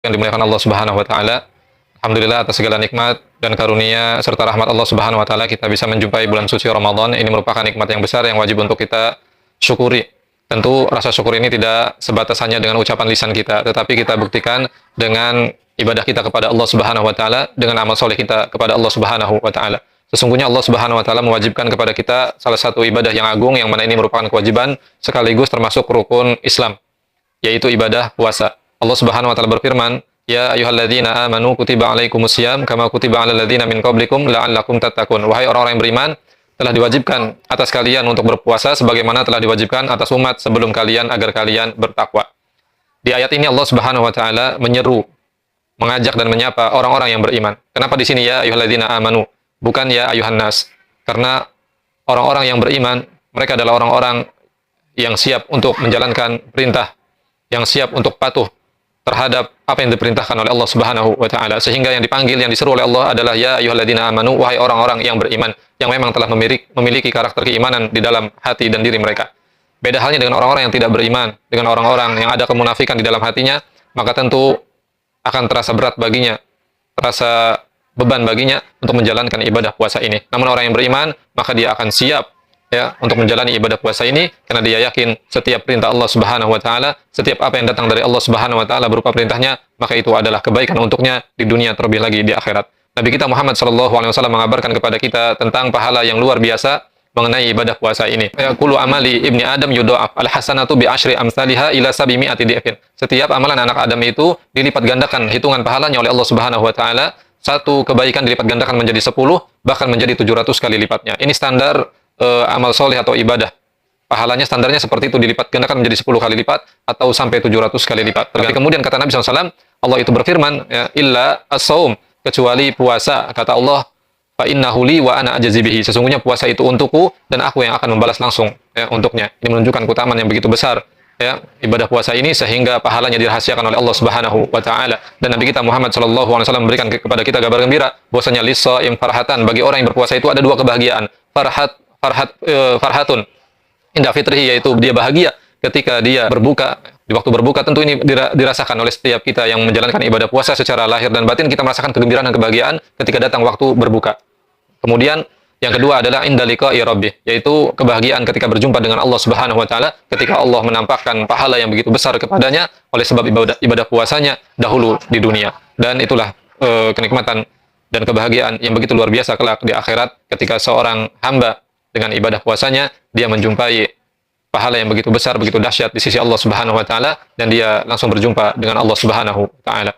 Yang dimuliakan Allah Subhanahu wa taala. Alhamdulillah atas segala nikmat dan karunia serta rahmat Allah Subhanahu wa taala kita bisa menjumpai bulan suci Ramadan. Ini merupakan nikmat yang besar yang wajib untuk kita syukuri. Tentu rasa syukur ini tidak sebatas hanya dengan ucapan lisan kita, tetapi kita buktikan dengan ibadah kita kepada Allah Subhanahu wa taala, dengan amal soleh kita kepada Allah Subhanahu wa taala. Sesungguhnya Allah Subhanahu wa taala mewajibkan kepada kita salah satu ibadah yang agung yang mana ini merupakan kewajiban sekaligus termasuk rukun Islam, yaitu ibadah puasa. Allah Subhanahu wa taala berfirman, "Ya ayyuhalladzina amanu kutiba alaikumusiyam kama kutiba alal ladzina min qablikum la'allakum tattaqun." Wahai orang-orang yang beriman, telah diwajibkan atas kalian untuk berpuasa sebagaimana telah diwajibkan atas umat sebelum kalian agar kalian bertakwa. Di ayat ini Allah Subhanahu wa taala menyeru, mengajak dan menyapa orang-orang yang beriman. Kenapa di sini ya ayyuhalladzina amanu, bukan ya ayyuhan nas? Karena orang-orang yang beriman, mereka adalah orang-orang yang siap untuk menjalankan perintah, yang siap untuk patuh terhadap apa yang diperintahkan oleh Allah Subhanahu wa taala, sehingga yang dipanggil, yang diseru oleh Allah adalah ya ayyuhalladzina amanu, wahai orang-orang yang beriman, yang memang telah memiliki karakter keimanan di dalam hati dan diri mereka. Beda halnya dengan orang-orang yang tidak beriman, dengan orang-orang yang ada kemunafikan di dalam hatinya, maka tentu akan terasa berat baginya, terasa beban baginya untuk menjalankan ibadah puasa ini. Namun orang yang beriman, maka dia akan siap ya untuk menjalani ibadah puasa ini karena dia yakin setiap perintah Allah Subhanahu wa taala, setiap apa yang datang dari Allah Subhanahu wa taala berupa perintahnya, maka itu adalah kebaikan untuknya di dunia terlebih lagi di akhirat. Nabi kita Muhammad sallallahu alaihi wasallam mengabarkan kepada kita tentang pahala yang luar biasa mengenai ibadah puasa ini. Yaqulu amali ibni Adam yudha'af al-hasanatu bi asyri amsalha ila 700 dhifin. Setiap amalan anak Adam itu dilipat gandakan hitungan pahalanya oleh Allah Subhanahu wa taala. Satu kebaikan dilipat gandakan menjadi 10, bahkan menjadi 700 kali lipatnya. Ini standar amal soleh atau ibadah. Pahalanya standarnya seperti itu, dilipat gandakan menjadi 10 kali lipat atau sampai 700 kali lipat. Tapi kemudian kata Nabi SAW, Allah itu berfirman, ya, illa as-saum, kecuali puasa. Kata Allah, fa innahu li wa ana ajzi bihi. Sesungguhnya puasa itu untukku dan aku yang akan membalas langsung ya, untuknya. Ini menunjukkan keutamaan yang begitu besar ya ibadah puasa ini, sehingga pahalanya dirahasiakan oleh Allah Subhanahu wa taala. Dan Nabi kita Muhammad sallallahu alaihi wasallam memberikan kepada kita kabar gembira bahwasanya lis-shaim farhatan, bagi orang yang berpuasa itu ada dua kebahagiaan. Farhatun inda fitrihi, yaitu dia bahagia ketika dia berbuka. Di waktu berbuka tentu ini dirasakan oleh setiap kita yang menjalankan ibadah puasa secara lahir dan batin. Kita merasakan kegembiraan dan kebahagiaan ketika datang waktu berbuka. Kemudian yang kedua adalah inda liqa'i rabbih, yaitu kebahagiaan ketika berjumpa dengan Allah Subhanahu wa taala, ketika Allah menampakkan pahala yang begitu besar kepadanya oleh sebab ibadah puasanya dahulu di dunia. Dan itulah kenikmatan dan kebahagiaan yang begitu luar biasa kelak di akhirat ketika seorang hamba dengan ibadah puasanya dia menjumpai pahala yang begitu besar, begitu dahsyat di sisi Allah Subhanahu wa taala, dan dia langsung berjumpa dengan Allah Subhanahu wa taala.